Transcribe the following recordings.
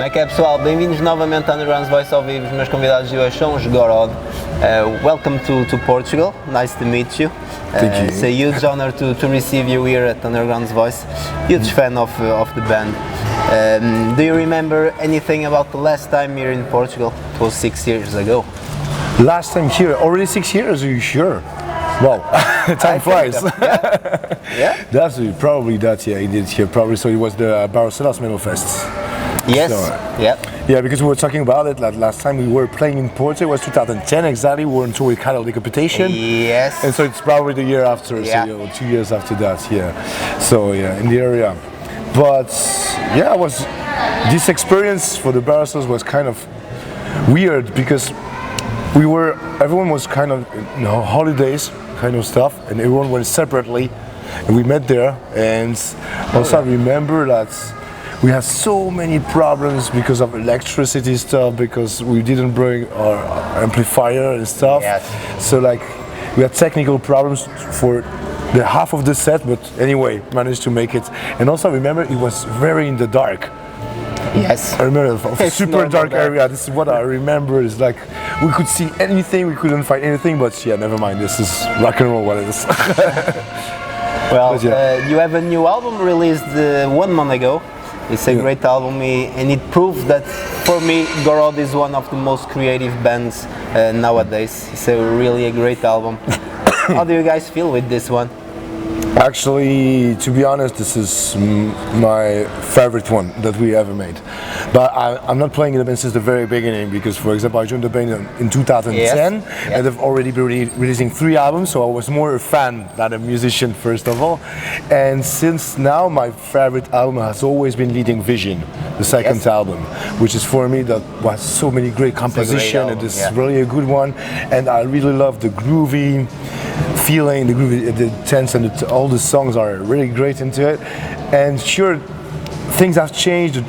Como é que é, pessoal? Bem-vindos novamente ao Undergrounds Voice ao vivo. Os meus convidados de hoje são os Gorod. Welcome to Portugal. Nice to meet you. Thank you. It's a huge honor to receive you here at Undergrounds Voice. Huge fan of the band. Do you remember anything about the last time here in Portugal? It was 6 years ago. Last time here, already 6 years, are you sure? Wow, time flies. Yeah? That's probably that, yeah, he did here, probably, so it was the Barcelos Metal Fest. Yes, So, yeah. Yeah, because we were talking about it, like last time we were playing in Porto, it was 2010 exactly, we were in tour with Cattle Decapitation. Yes. And so it's probably the year after, Yeah. so 2 years after that, yeah. So yeah, in the area. But yeah, this experience for the Barcelos was kind of weird because everyone was kind of, holidays kind of stuff, and everyone went separately, and we met there. And also I remember that we had so many problems because of electricity stuff, because we didn't bring our amplifier and stuff. Yes. So like we had technical problems for the half of the set, but anyway, managed to make it. And also I remember it was very in the dark. Yes. I remember a It's super normal dark there. area. This is what I remember. It's like we could see anything, we couldn't find anything, but yeah, never mind. This is rock and roll, what it is. Well, But yeah. you have a new album released 1 month ago. It's a great album, and it proves that, for me, Gorod is one of the most creative bands nowadays. It's really a great album. How do you guys feel with this one? Actually, to be honest, this is my favorite one that we ever made. But I'm not playing in the band since the very beginning because, for example, I joined the band in 2010 Yes. and they've already been releasing 3 albums, so I was more a fan than a musician, first of all. And since now, my favorite album has always been Leading Vision, the second Yes. album, which is for me that was so many great composition album, and this yeah. is really a good one. And I really love the groovy feeling, the tense, and all the songs are really great into it. And sure, things have changed. The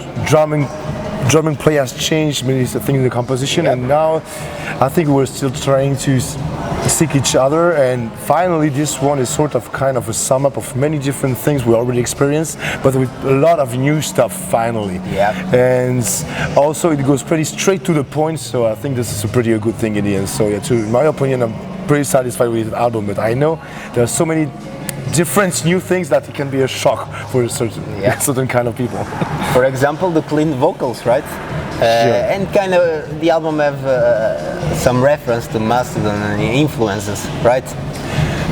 drumming play has changed. Many things in the composition, and now I think we're still trying to seek each other. And finally, this one is sort of kind of a sum up of many different things we already experienced, but with a lot of new stuff finally. Yeah. And also, it goes pretty straight to the point. So I think this is a pretty good thing in the end. So yeah, in my opinion, I'm pretty satisfied with the album, but I know there are so many different new things that it can be a shock for a certain kind of people. For example, the clean vocals, right? Sure. And kind of the album have some reference to Mastodon and influences, right?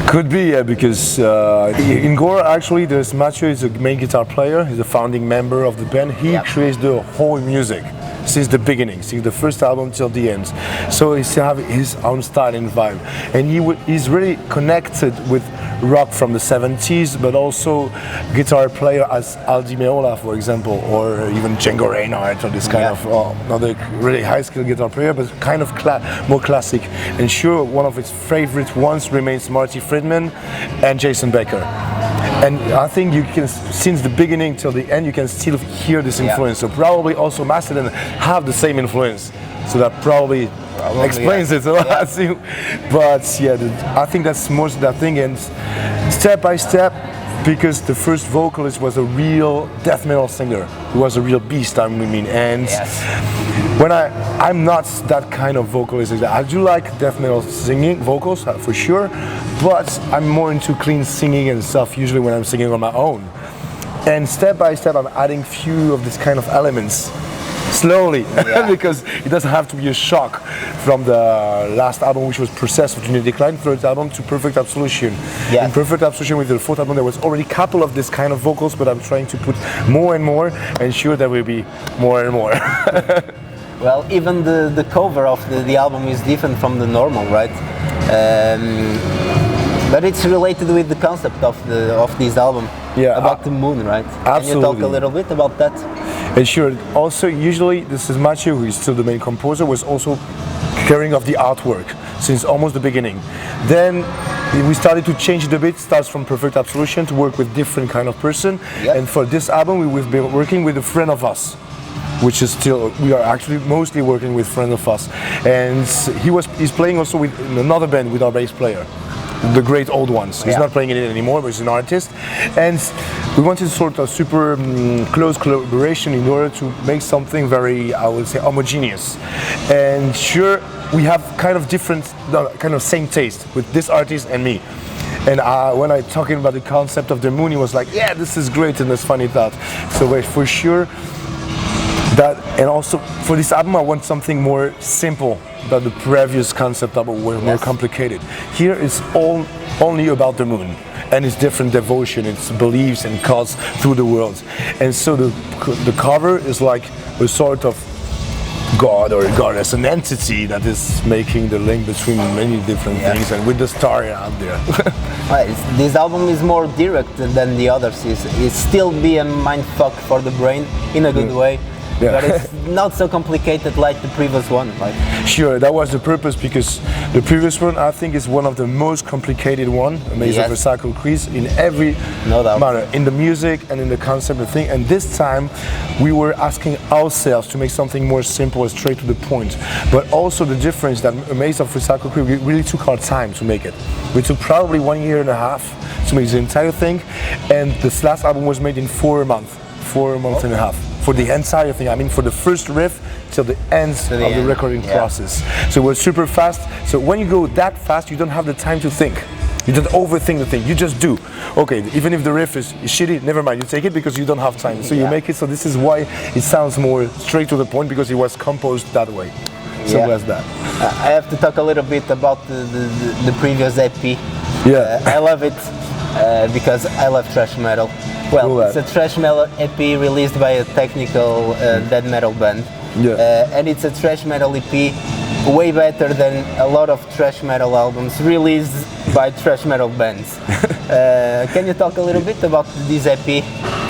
Could be, yeah, because in Gorod actually there's Mathieu, is the main guitar player, he's the founding member of the band. He creates the whole music since the beginning, since the first album till the end. So he still have his own style and vibe, and he's really connected with rock from the 70s, but also guitar player as Aldi Meola, for example, or even Django Reinhardt, or this kind of not a really high skill guitar player, but kind of more classic. And sure, one of his favorite ones remains Marty Friedman and Jason Becker. And I think you can, since the beginning till the end, you can still hear this influence. So probably also Mastodon have the same influence. So that probably explains it a lot. Yeah. But yeah, I think that's most that thing. And step by step, because the first vocalist was a real death metal singer. He was a real beast, I mean. And when I'm not that kind of vocalist. I do like death metal singing, vocals for sure, but I'm more into clean singing and stuff usually when I'm singing on my own. And step by step, I'm adding few of these kind of elements. Slowly, because it doesn't have to be a shock from the last album, which was Process of Junior Decline, third album, to Perfect Absolution. Yeah. In Perfect Absolution with the fourth album, there was already a couple of this kind of vocals, but I'm trying to put more and more, and sure there will be more and more. Well, even the cover of the album is different from the normal, right? But it's related with the concept of this album, about the moon, right? Absolutely. Can you talk a little bit about that? And sure, also usually this is Mathieu, who is still the main composer, was also carrying off the artwork since almost the beginning. Then we started to change it a bit, starts from Perfect Absolution to work with different kind of person. And for this album we've been working with a friend of us, which is still, we are actually mostly working with friend of us. And he's playing also with another band with our bass player. the great old ones. He's not playing it anymore, but he's an artist. And we wanted sort of super close collaboration in order to make something very, I would say, homogeneous. And sure, we have kind of different, kind of same taste with this artist and me. And when I talking about the concept of the moon, he was like, yeah, this is great, and that's funny thought. So for sure, that, and also for this album, I want something more simple than the previous concept album were more complicated. Here it's only about the moon, and it's different devotion, it's beliefs and cause through the world. And so the cover is like a sort of God or a goddess, an entity that is making the link between many different things, and with the star out there. This album is more direct than the others. It's still be a mindfuck for the brain in a good way. But it's not so complicated like the previous one. Sure, that was the purpose, because the previous one I think is one of the most complicated one, Maze of Recycled Crease, in every manner, in the music and in the concept of the thing. And this time we were asking ourselves to make something more simple and straight to the point. But also the difference that Maze of Recycled Crease, we really took our time to make it. We took probably 1.5 years to make the entire thing, and this last album was made in 4 months. 4 months and a half. For the entire thing, I mean, for the first riff till the end of the recording process. So it was super fast. So when you go that fast, you don't have the time to think. You don't overthink the thing, you just do. Okay, even if the riff is shitty, never mind, you take it because you don't have time. So you make it, so this is why it sounds more straight to the point, because it was composed that way. Simple as that. I have to talk a little bit about the previous EP. I love it because I love thrash metal. Well, it's a thrash metal EP released by a technical death metal band. And it's a thrash metal EP way better than a lot of thrash metal albums released by thrash metal bands. Can you talk a little bit about this EP?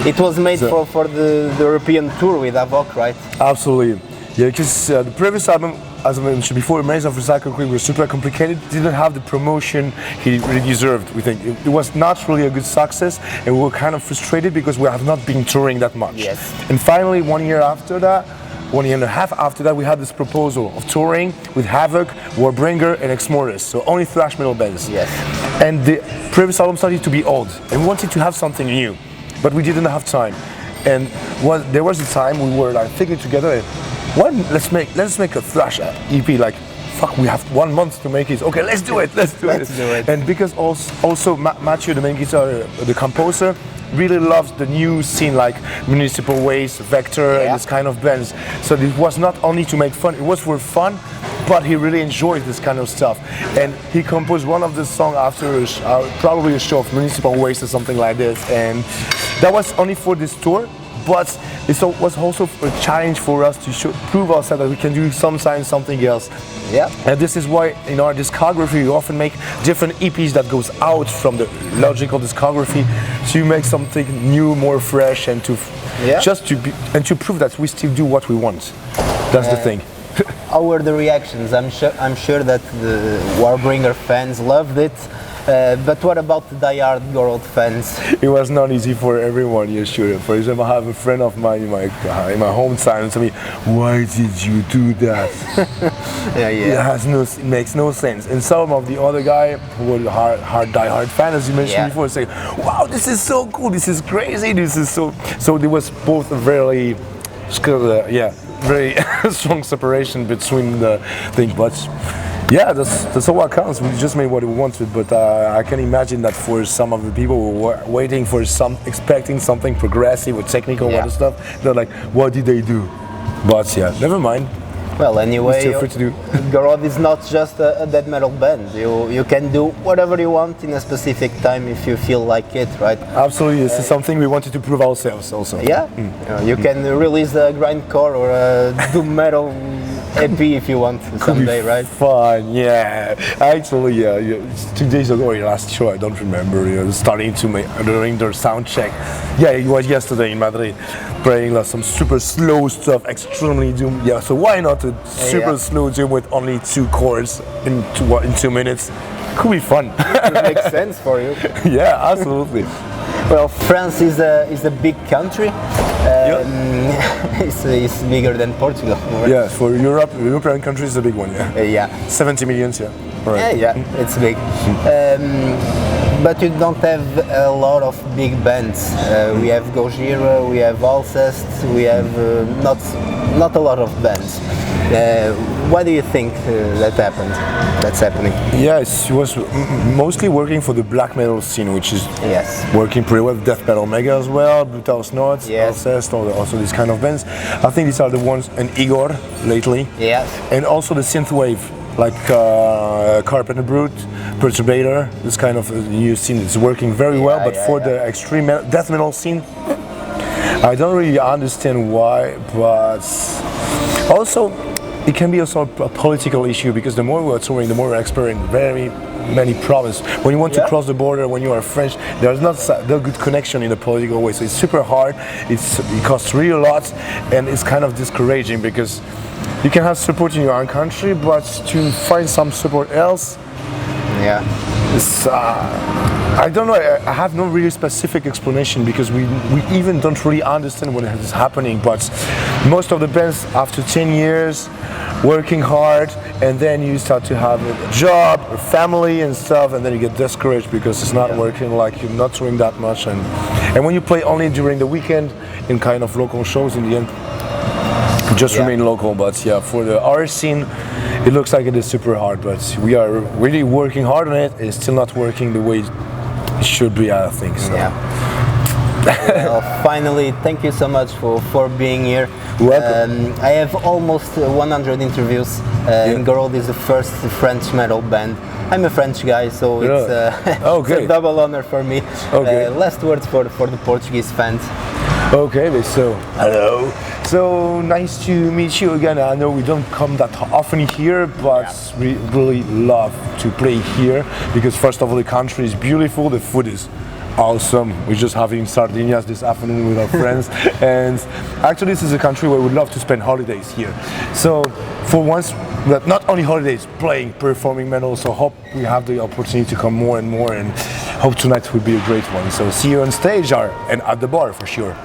It was made for the European tour with Avoc, right? Absolutely. Yeah, because the previous album, as I mentioned before, Maze of Recycled Crease was super complicated, didn't have the promotion he really deserved, we think. It was not really a good success, and we were kind of frustrated because we have not been touring that much. And finally, 1 year after that, 1.5 years after that, we had this proposal of touring with Havoc, Warbringer, and Exmortis, so only thrash metal bands. And the previous album started to be old, and we wanted to have something new, but we didn't have time. And there was a time we were like thinking together, let's make a thrash EP. Like, fuck, we have 1 month to make it. Okay, let's do it. And because also Mathieu, the main guitar, the composer, really loves the new scene like Municipal Waste, Vector, and this kind of bands. So it was not only to make fun; it was for fun. But he really enjoyed this kind of stuff, and he composed one of the songs after probably a show of Municipal Waste or something like this, and that was only for this tour. But it was also a challenge for us to prove ourselves that we can do sometimes something else. And this is why in our discography we often make different EPs that goes out from the logical discography to make something new, more fresh, and to to prove that we still do what we want. That's the thing. How were the reactions? I'm sure that the Warbringer fans loved it. But what about the diehard Gorod fans? It was not easy for everyone, yeah, sure. For example, I have a friend of mine in my hometown and told me, "Why did you do that?" It makes no sense. And some of the other guy who were diehard fan, as you mentioned before, say, "Wow, this is so cool! This is crazy! This is so." So there was both a very strong separation between the thing, but. Yeah, that's all what counts. We just made what we wanted, but I can imagine that for some of the people who were waiting for expecting something progressive or technical other stuff, they're like, what did they do? But yeah, never mind. Well, anyway, still free to do. Gorod is not just a death metal band. You can do whatever you want in a specific time if you feel like it, right? Absolutely, this is something we wanted to prove ourselves also. You can release a grindcore or a doom metal EP if you want someday, right? Fun, yeah. Actually, 2 days ago, last show, I don't remember, starting to make during their sound check. Yeah, it was yesterday in Madrid, playing some super slow stuff, extremely doom. Yeah, so why not a super slow doom with only 2 chords in 2 minutes? Could be fun. It makes sense for you. Yeah, absolutely. Well, France is a big country. It's bigger than Portugal. Yeah, for European countries, it's a big one. 70 million. right? Yeah, it's big. But you don't have a lot of big bands. We have Gojira, we have Alcest, we have not a lot of bands. Why do you think that's happening? Yes, he was mostly working for the black metal scene, which is working pretty well. Death metal mega as well, Brutal Snorts, Alcest, also these kind of bands. I think these are the ones, and Igor lately. Yes. And also the synthwave, like Carpenter Brute, Perturbator. This kind of new scene is working very well. But for the extreme death metal scene, I don't really understand why. But also, it can be also a political issue, because the more we're touring, the more we're experiencing very many problems. When you want to cross the border, when you are French, there's not no good connection in a political way. So it's super hard. It costs really a lot, and it's kind of discouraging, because you can have support in your own country, but to find some support else, it's, I don't know. I have no really specific explanation, because we even don't really understand what is happening. But most of the bands, after 10 years working hard, and then you start to have a job, a family and stuff, and then you get discouraged because it's not working, like you're not doing that much. And when you play only during the weekend in kind of local shows, in the end, you just remain local. But yeah, for our scene, it looks like it is super hard, but we are really working hard on it. It's still not working the way it should be, I think. So. Well, finally, thank you so much for being here. Welcome. I have almost 100 interviews, and Gorod is the first French metal band. I'm a French guy, so it's a double honor for me. Last words for the Portuguese fans. Okay, so hello. So nice to meet you again. I know we don't come that often here, but we really love to play here, because first of all, the country is beautiful, the food is awesome. We're just having sardinias this afternoon with our friends, and actually this is a country where we love to spend holidays here. So for once, but not only holidays, playing, performing metal, so hope we have the opportunity to come more and more, and hope tonight will be a great one. So see you on stage and at the bar for sure.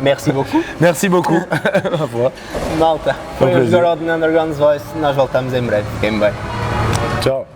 Merci beaucoup. Merci beaucoup. Malta, foi o Gorod no Undergrounds Voice. Nós voltamos em breve. Fiquem bem. Tchau.